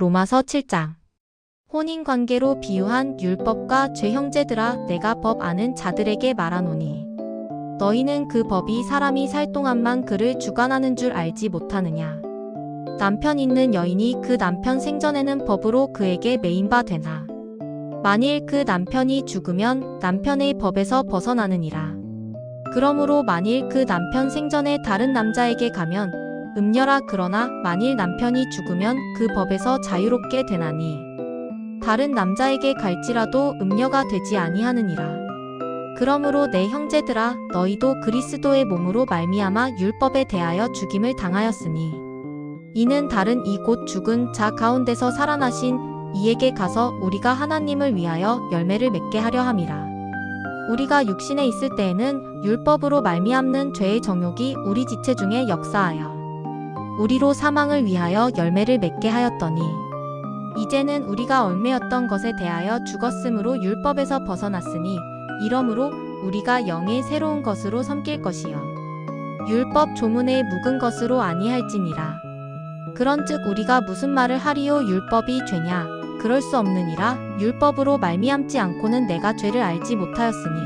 로마서 7장. 혼인관계로 비유한 율법과 죄. 형제들아, 내가 법 아는 자들에게 말하노니 너희는 그 법이 사람이 살 동안만 그를 주관하는 줄 알지 못하느냐. 남편 있는 여인이 그 남편 생전에는 법으로 그에게 매인 바 되나. 만일 그 남편이 죽으면 남편의 법에서 벗어나느니라. 그러므로 만일 그 남편 생전에 다른 남자에게 가면 음녀라. 그러나 만일 남편이 죽으면 그 법에서 자유롭게 되나니 다른 남자에게 갈지라도 음녀가 되지 아니하느니라. 그러므로 내 형제들아, 너희도 그리스도의 몸으로 말미암아 율법에 대하여 죽임을 당하였으니 이는 다른 이 곧 죽은 자 가운데서 살아나신 이에게 가서 우리가 하나님을 위하여 열매를 맺게 하려 함이라. 우리가 육신에 있을 때에는 율법으로 말미암는 죄의 정욕이 우리 지체 중에 역사하여 우리로 사망을 위하여 열매를 맺게 하였더니 이제는 우리가 얽매였던 것에 대하여 죽었으므로 율법에서 벗어났으니 이러므로 우리가 영의 새로운 것으로 섬길 것이요 율법 조문에 묵은 것으로 아니할지니라. 그런즉 우리가 무슨 말을 하리요? 율법이 죄냐? 그럴 수 없느니라. 율법으로 말미암지 않고는 내가 죄를 알지 못하였으니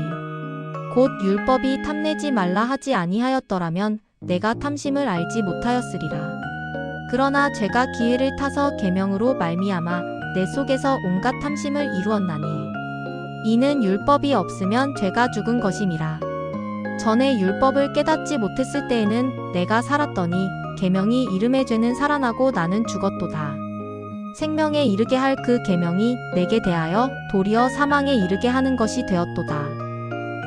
곧 율법이 탐내지 말라 하지 아니하였더라면 내가 탐심을 알지 못하였으리라. 그러나 죄가 기회를 타서 계명으로 말미암아 내 속에서 온갖 탐심을 이루었나니 이는 율법이 없으면 죄가 죽은 것임이라. 전에 율법을 깨닫지 못했을 때에는 내가 살았더니 계명이 이름의 죄는 살아나고 나는 죽었도다. 생명에 이르게 할 그 계명이 내게 대하여 도리어 사망에 이르게 하는 것이 되었도다.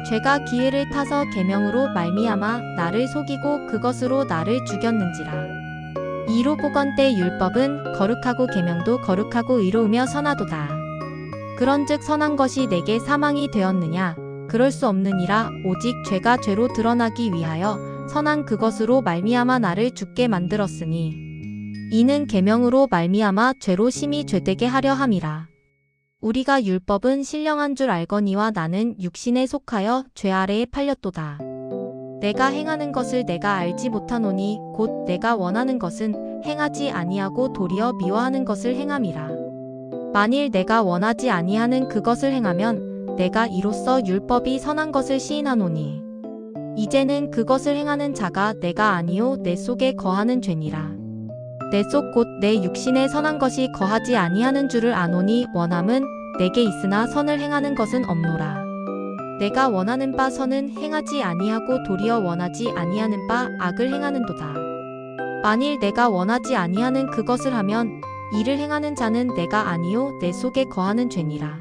죄가 기회를 타서 계명으로 말미암아 나를 속이고 그것으로 나를 죽였는지라. 이로 보건대 율법은 거룩하고 계명도 거룩하고 의로우며 선하도다. 그런즉 선한 것이 내게 사망이 되었느냐? 그럴 수 없느니라. 오직 죄가 죄로 드러나기 위하여 선한 그것으로 말미암아 나를 죽게 만들었으니 이는 계명으로 말미암아 죄로 심히 죄되게 하려 함이라. 우리가 율법은 신령한 줄 알거니와 나는 육신에 속하여 죄 아래에 팔렸도다. 내가 행하는 것을 내가 알지 못하노니 곧 내가 원하는 것은 행하지 아니하고 도리어 미워하는 것을 행함이라. 만일 내가 원하지 아니하는 그것을 행하면 내가 이로써 율법이 선한 것을 시인하노니 이제는 그것을 행하는 자가 내가 아니요 내 속에 거하는 죄니라. 내 속 곧 내 육신에 선한 것이 거하지 아니하는 줄을 아노니 원함은 내게 있으나 선을 행하는 것은 없노라. 내가 원하는 바 선은 행하지 아니하고 도리어 원하지 아니하는 바 악을 행하는도다. 만일 내가 원하지 아니하는 그것을 하면 이를 행하는 자는 내가 아니요 내 속에 거하는 죄니라.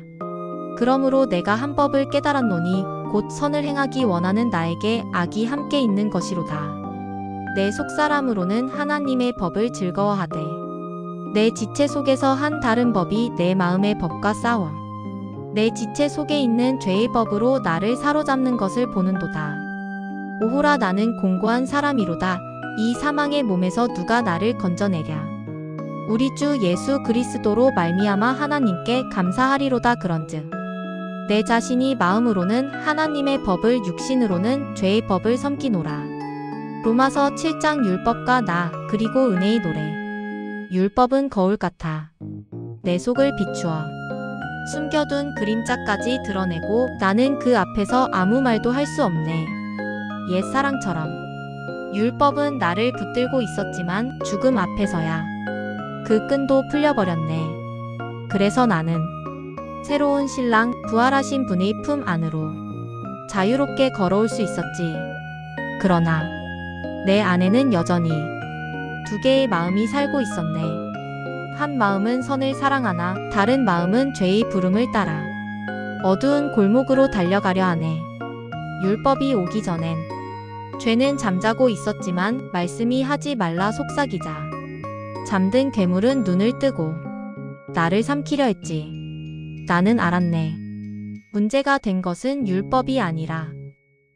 그러므로 내가 한 법을 깨달았노니 곧 선을 행하기 원하는 나에게 악이 함께 있는 것이로다. 내 속사람으로는 하나님의 법을 즐거워하되 내 지체 속에서 한 다른 법이 내 마음의 법과 싸워 내 지체 속에 있는 죄의 법으로 나를 사로잡는 것을 보는도다. 오호라, 나는 공고한 사람이로다. 이 사망의 몸에서 누가 나를 건져내랴. 우리 주 예수 그리스도로 말미암아 하나님께 감사하리로다. 그런즉 내 자신이 마음으로는 하나님의 법을 육신으로는 죄의 법을 섬기노라. 로마서 7장. 율법과 나 그리고 은혜의 노래. 율법은 거울 같아 내 속을 비추어 숨겨둔 그림자까지 드러내고 나는 그 앞에서 아무 말도 할 수 없네. 옛사랑처럼 율법은 나를 붙들고 있었지만 죽음 앞에서야 그 끈도 풀려버렸네. 그래서 나는 새로운 신랑 부활하신 분의 품 안으로 자유롭게 걸어올 수 있었지. 그러나 내 안에는 여전히 두 개의 마음이 살고 있었네. 한 마음은 선을 사랑하나 다른 마음은 죄의 부름을 따라 어두운 골목으로 달려가려 하네. 율법이 오기 전엔 죄는 잠자고 있었지만 말씀이 하지 말라 속삭이자 잠든 괴물은 눈을 뜨고 나를 삼키려 했지. 나는 알았네. 문제가 된 것은 율법이 아니라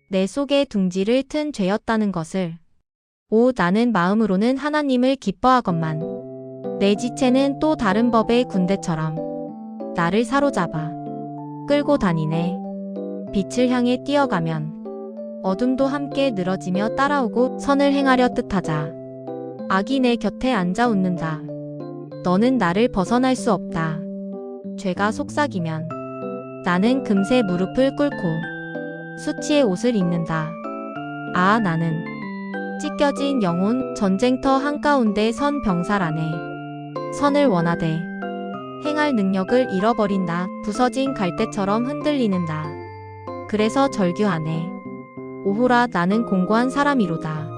내 속에 둥지를 튼 죄였다는 것을. 오, 나는 마음으로는 하나님을 기뻐하건만 내 지체는 또 다른 법의 군대처럼 나를 사로잡아 끌고 다니네. 빛을 향해 뛰어가면 어둠도 함께 늘어지며 따라오고 선을 행하려 뜻하자 악이 내 곁에 앉아 웃는다. 너는 나를 벗어날 수 없다. 죄가 속삭이면 나는 금세 무릎을 꿇고 수치의 옷을 입는다. 아, 나는 찢겨진 영혼, 전쟁터 한가운데 선 병살 안에 선을 원하되 행할 능력을 잃어버린다. 부서진 갈대처럼 흔들리는 나. 그래서 절규하네. 오호라, 나는 공고한 사람이로다.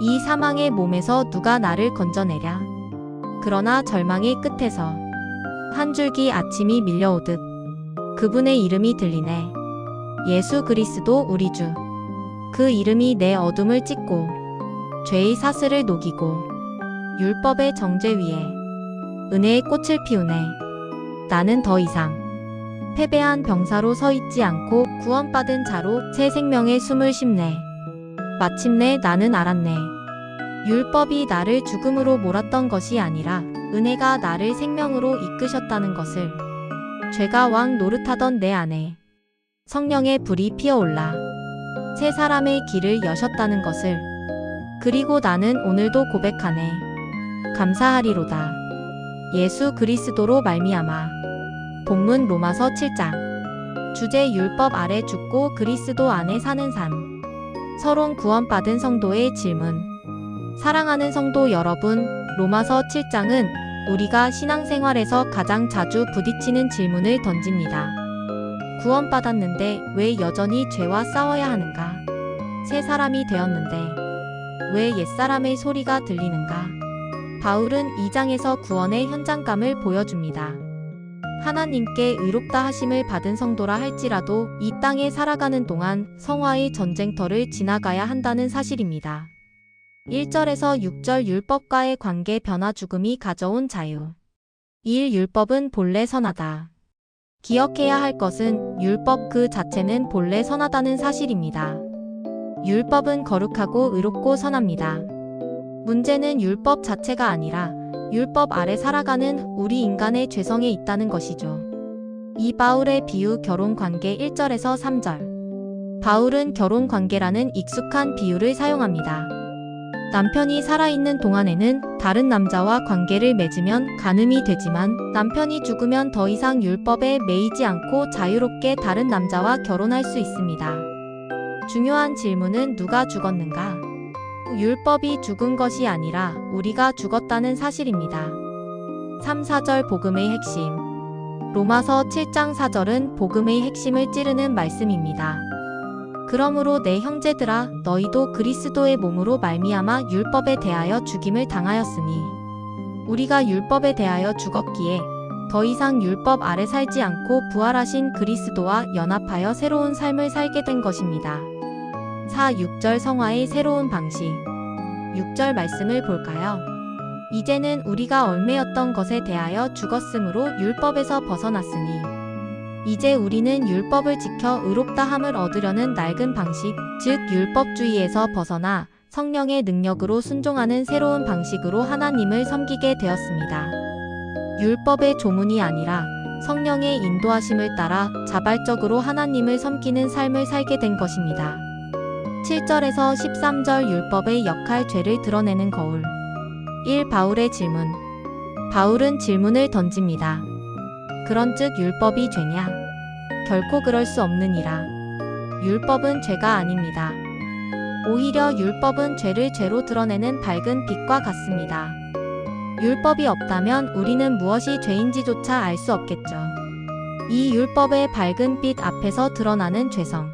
이 사망의 몸에서 누가 나를 건져내랴. 그러나 절망의 끝에서 한 줄기 아침이 밀려오듯 그분의 이름이 들리네. 예수 그리스도 우리 주. 그 이름이 내 어둠을 찢고 죄의 사슬을 녹이고 율법의 정죄 위에 은혜의 꽃을 피우네. 나는 더 이상 패배한 병사로 서 있지 않고 구원받은 자로 새 생명의 숨을 쉼네. 마침내 나는 알았네. 율법이 나를 죽음으로 몰았던 것이 아니라 은혜가 나를 생명으로 이끄셨다는 것을. 죄가 왕 노릇하던 내 안에 성령의 불이 피어올라 새 사람의 길을 여셨다는 것을. 그리고 나는 오늘도 고백하네. 감사하리로다. 예수 그리스도로 말미암아. 본문 로마서 7장. 주제 율법 아래 죽고 그리스도 안에 사는 삶. 서론 구원받은 성도의 질문. 사랑하는 성도 여러분, 로마서 7장은 우리가 신앙생활에서 가장 자주 부딪히는 질문을 던집니다. 구원받았는데 왜 여전히 죄와 싸워야 하는가? 새 사람이 되었는데 왜 옛사람의 소리가 들리는가? 바울은 2장에서 구원의 현장감을 보여줍니다. 하나님께 의롭다 하심을 받은 성도라 할지라도 이 땅에 살아가는 동안 성화의 전쟁터를 지나가야 한다는 사실입니다. 1절에서 6절 율법과의 관계 변화 죽음이 가져온 자유. 1. 율법은 본래 선하다. 기억해야 할 것은 율법 그 자체는 본래 선하다는 사실입니다. 율법은 거룩하고 의롭고 선합니다. 문제는 율법 자체가 아니라 율법 아래 살아가는 우리 인간의 죄성에 있다는 것이죠. 이 바울의 비유 결혼관계 1절에서 3절. 바울은 결혼관계라는 익숙한 비유를 사용합니다. 남편이 살아있는 동안에는 다른 남자와 관계를 맺으면 간음이 되지만 남편이 죽으면 더 이상 율법에 매이지 않고 자유롭게 다른 남자와 결혼할 수 있습니다. 중요한 질문은 누가 죽었는가? 율법이 죽은 것이 아니라 우리가 죽었다는 사실입니다. 3, 4절 복음의 핵심. 로마서 7장 4절은 복음의 핵심을 찌르는 말씀입니다. 그러므로 내 형제들아 너희도 그리스도의 몸으로 말미암아 율법에 대하여 죽임을 당하였으니 우리가 율법에 대하여 죽었기에 더 이상 율법 아래 살지 않고 부활하신 그리스도와 연합하여 새로운 삶을 살게 된 것입니다. 4, 6절 성화의 새로운 방식. 6절 말씀을 볼까요? 이제는 우리가 얽매였던 것에 대하여 죽었으므로 율법에서 벗어났으니 이제 우리는 율법을 지켜 의롭다함을 얻으려는 낡은 방식, 즉 율법주의에서 벗어나 성령의 능력으로 순종하는 새로운 방식으로 하나님을 섬기게 되었습니다. 율법의 조문이 아니라 성령의 인도하심을 따라 자발적으로 하나님을 섬기는 삶을 살게 된 것입니다. 7절에서 13절 율법의 역할 죄를 드러내는 거울. 1. 바울의 질문. 바울은 질문을 던집니다. 그런즉 율법이 죄냐? 결코 그럴 수 없느니라. 율법은 죄가 아닙니다. 오히려 율법은 죄를 죄로 드러내는 밝은 빛과 같습니다. 율법이 없다면 우리는 무엇이 죄인지조차 알 수 없겠죠. 이 율법의 밝은 빛 앞에서 드러나는 죄성.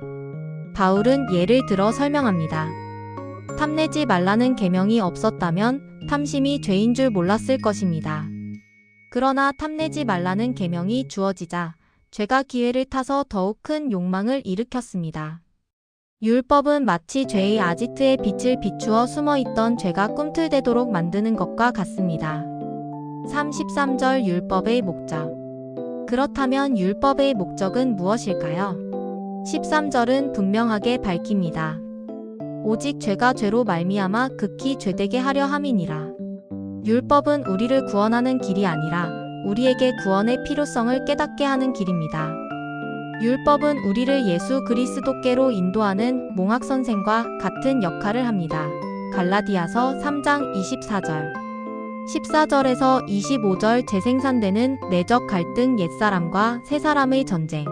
바울은 예를 들어 설명합니다. 탐내지 말라는 계명이 없었다면 탐심이 죄인 줄 몰랐을 것입니다. 그러나 탐내지 말라는 계명이 주어지자 죄가 기회를 타서 더욱 큰 욕망을 일으켰습니다. 율법은 마치 죄의 아지트에 빛을 비추어 숨어있던 죄가 꿈틀대도록 만드는 것과 같습니다. 33절 율법의 목적. 그렇다면 율법의 목적은 무엇일까요? 13절은 분명하게 밝힙니다. 오직 죄가 죄로 말미암아 극히 죄되게 하려 함이니라. 율법은 우리를 구원하는 길이 아니라 우리에게 구원의 필요성을 깨닫게 하는 길입니다. 율법은 우리를 예수 그리스도께로 인도하는 몽학선생과 같은 역할을 합니다. 갈라디아서 3장 24절. 14절에서 25절 재생산되는 내적 갈등 옛사람과 새사람의 전쟁.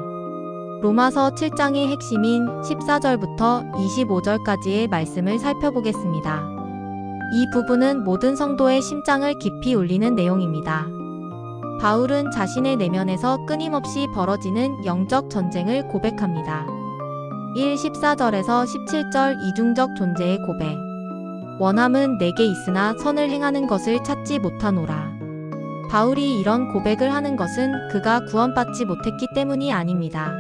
로마서 7장의 핵심인 14절부터 25절까지의 말씀을 살펴보겠습니다. 이 부분은 모든 성도의 심장을 깊이 울리는 내용입니다. 바울은 자신의 내면에서 끊임없이 벌어지는 영적 전쟁을 고백합니다. 14절에서 17절 이중적 존재의 고백. 원함은 내게 있으나 선을 행하는 것을 찾지 못하노라. 바울이 이런 고백을 하는 것은 그가 구원받지 못했기 때문이 아닙니다.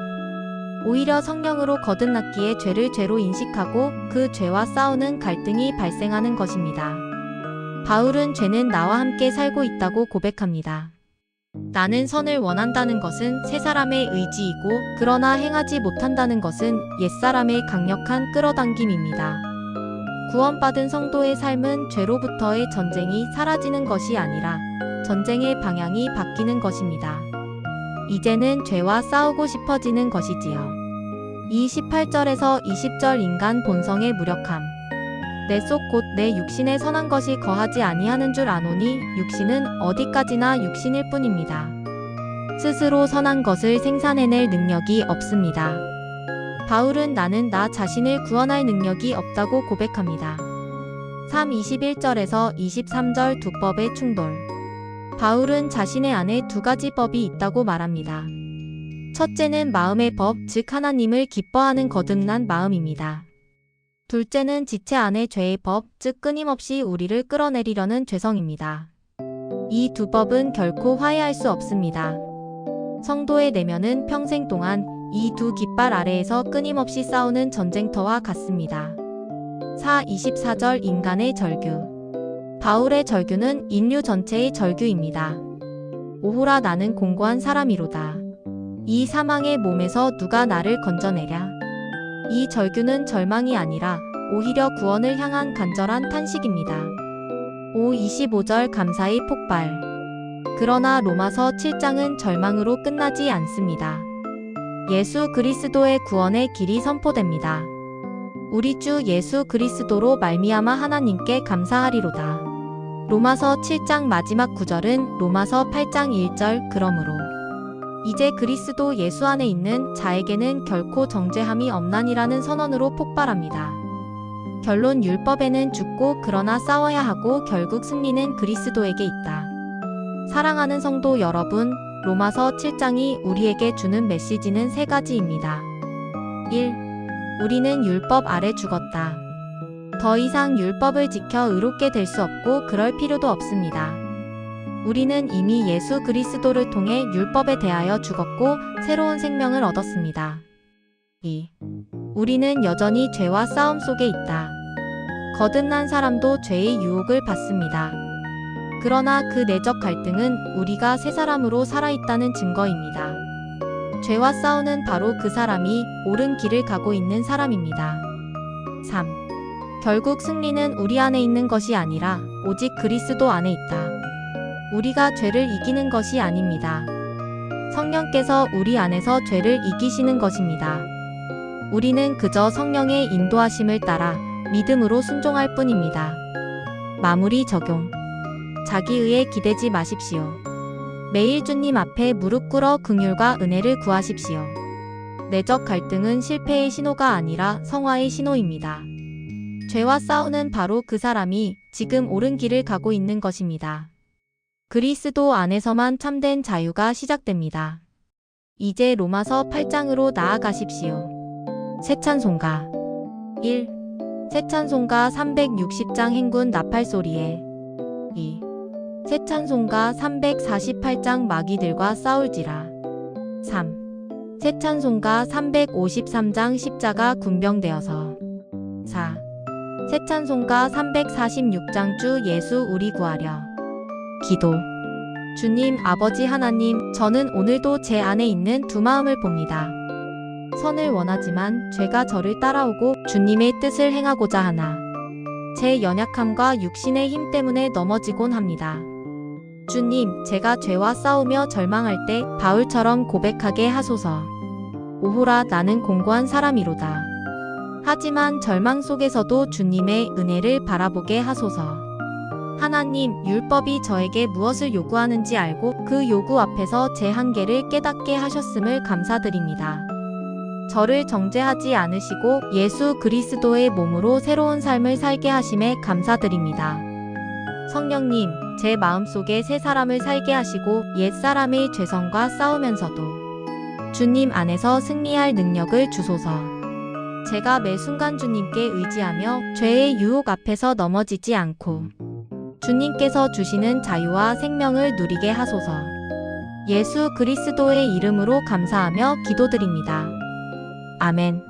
오히려 성령으로 거듭났기에 죄를 죄로 인식하고 그 죄와 싸우는 갈등이 발생하는 것입니다. 바울은 죄는 나와 함께 살고 있다고 고백합니다. 나는 선을 원한다는 것은 새 사람의 의지이고 그러나 행하지 못한다는 것은 옛사람의 강력한 끌어당김입니다. 구원받은 성도의 삶은 죄로부터의 전쟁이 사라지는 것이 아니라 전쟁의 방향이 바뀌는 것입니다. 이제는 죄와 싸우고 싶어지는 것이지요. 18절에서 20절 인간 본성의 무력함. 내 속 곧 내 육신에 선한 것이 거하지 아니하는 줄 아노니 육신은 어디까지나 육신일 뿐입니다. 스스로 선한 것을 생산해낼 능력이 없습니다. 바울은 나는 나 자신을 구원할 능력이 없다고 고백합니다. 21절에서 23절 두 법의 충돌. 바울은 자신의 안에 두 가지 법이 있다고 말합니다. 첫째는 마음의 법, 즉 하나님을 기뻐하는 거듭난 마음입니다. 둘째는 지체 안의 죄의 법, 즉 끊임없이 우리를 끌어내리려는 죄성입니다. 이 두 법은 결코 화해할 수 없습니다. 성도의 내면은 평생 동안 이 두 깃발 아래에서 끊임없이 싸우는 전쟁터와 같습니다. 24절 인간의 절규. 바울의 절규는 인류 전체의 절규입니다. 오호라 나는 공고한 사람이로다. 이 사망의 몸에서 누가 나를 건져내랴. 이 절규는 절망이 아니라 오히려 구원을 향한 간절한 탄식입니다. 25절 감사의 폭발. 그러나 로마서 7장은 절망으로 끝나지 않습니다. 예수 그리스도의 구원의 길이 선포됩니다. 우리 주 예수 그리스도로 말미암아 하나님께 감사하리로다. 로마서 7장 마지막 구절은 로마서 8장 1절 그러므로 이제 그리스도 예수 안에 있는 자에게는 결코 정죄함이 없나니라는 선언으로 폭발합니다. 결론 율법에는 죽고 그러나 싸워야 하고 결국 승리는 그리스도에게 있다. 사랑하는 성도 여러분, 로마서 7장이 우리에게 주는 메시지는 세 가지입니다. 1. 우리는 율법 아래 죽었다. 더 이상 율법을 지켜 의롭게 될 수 없고 그럴 필요도 없습니다. 우리는 이미 예수 그리스도를 통해 율법에 대하여 죽었고 새로운 생명을 얻었습니다. 2. 우리는 여전히 죄와 싸움 속에 있다. 거듭난 사람도 죄의 유혹을 받습니다. 그러나 그 내적 갈등은 우리가 새 사람으로 살아있다는 증거입니다. 죄와 싸우는 바로 그 사람이 옳은 길을 가고 있는 사람입니다. 3. 결국 승리는 우리 안에 있는 것이 아니라 오직 그리스도 안에 있다. 우리가 죄를 이기는 것이 아닙니다. 성령께서 우리 안에서 죄를 이기시는 것입니다. 우리는 그저 성령의 인도하심을 따라 믿음으로 순종할 뿐입니다. 마무리 적용. 자기의에 기대지 마십시오. 매일 주님 앞에 무릎 꿇어 긍휼과 은혜를 구하십시오. 내적 갈등은 실패의 신호가 아니라 성화의 신호입니다. 죄와 싸우는 바로 그 사람이 지금 옳은 길을 가고 있는 것입니다. 그리스도 안에서만 참된 자유가 시작됩니다. 이제 로마서 8장으로 나아가십시오. 새 찬송가 1. 새 찬송가 360장 행군 나팔소리에 2. 새 찬송가 348장 마귀들과 싸울지라 3. 새 찬송가 353장 십자가 군병되어서 4. 새 찬송가 346장 주 예수 우리 구하려 기도. 주님 아버지 하나님, 저는 오늘도 제 안에 있는 두 마음을 봅니다. 선을 원하지만 죄가 저를 따라오고 주님의 뜻을 행하고자 하나 제 연약함과 육신의 힘 때문에 넘어지곤 합니다. 주님, 제가 죄와 싸우며 절망할 때 바울처럼 고백하게 하소서. 오호라 나는 공고한 사람이로다. 하지만 절망 속에서도 주님의 은혜를 바라보게 하소서. 하나님, 율법이 저에게 무엇을 요구하는지 알고 그 요구 앞에서 제 한계를 깨닫게 하셨음을 감사드립니다. 저를 정죄하지 않으시고 예수 그리스도의 몸으로 새로운 삶을 살게 하심에 감사드립니다. 성령님, 제 마음속에 새 사람을 살게 하시고 옛 사람의 죄성과 싸우면서도 주님 안에서 승리할 능력을 주소서. 제가 매 순간 주님께 의지하며 죄의 유혹 앞에서 넘어지지 않고 주님께서 주시는 자유와 생명을 누리게 하소서. 예수 그리스도의 이름으로 감사하며 기도드립니다. 아멘.